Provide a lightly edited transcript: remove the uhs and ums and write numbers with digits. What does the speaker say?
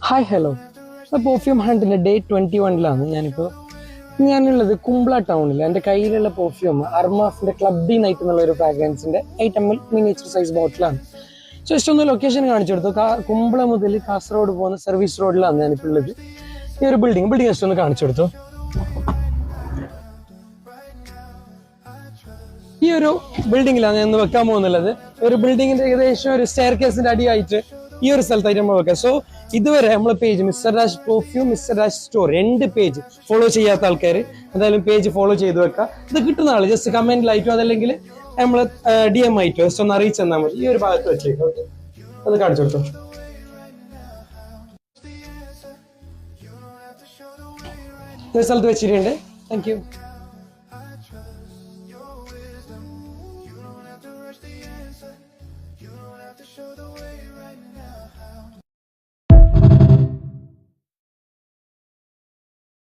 Hi hello. Perfume ഹണ്ടിൻ്റെ day 21 ഞാനുള്ളത് കുംബ്ല ടൗണിൽ. എൻ്റെ കയ്യിലുള്ള പെർഫ്യൂം അർമാസിൻ്റെ ക്ലബ് ഡി നൈറ്റ് എന്നുള്ള ഒരു ഫ്രാഗ്രൻസിൻ്റെ 8 ml മിനിയേച്ചർ സൈസ് ബോട്ടിലാണ്. ജസ്റ്റ് ഒന്ന് ലൊക്കേഷൻ കാണിച്ചു കൊടുത്തു. കുംബ്ല മുതൽ കാസർഗോഡ് പോകുന്ന സർവീസ് റോഡിലാണ് ഞാനിപ്പോൾ ഉള്ളത്. ഈ ഒരു ബിൽഡിംഗ് ജസ്റ്റ് ഒന്ന് കാണിച്ചു കൊടുത്തു. ഈ ഒരു ബിൽഡിങ്ങിലാണ് ഞാൻ വെക്കാൻ പോകുന്നുള്ളത്. ഒരു ബിൽഡിങ്ങിന്റെ ഏകദേശം ഒരു സ്റ്റെയർ കേസിന്റെ അടിയായിട്ട് ഈ ഒരു സ്ഥലത്തായിട്ട് നമ്മൾ വെക്കാം. സോ ഇതുവരെ നമ്മളെ page mister Raj perfume, mister Raj store, 2 page follow ചെയ്യാത്ത ആൾക്കാർ എന്തായാലും പേജ് ഫോളോ ചെയ്ത് വെക്കാം. ഇത് കിട്ടുന്ന ആള് ജസ്റ്റ് കമന്റിലായിട്ടോ അതല്ലെങ്കിൽ നമ്മൾ DM ആയിട്ടോ ജസ്റ്റ് ഒന്ന് അറിയിച്ചു തന്നാൽ മതി. ഈ ഒരു ഭാഗത്ത് വെച്ചേക്കും. അത് കാണിച്ചു കൊടുത്തു. സ്ഥലത്ത് വെച്ചിട്ടുണ്ട്. Thank you.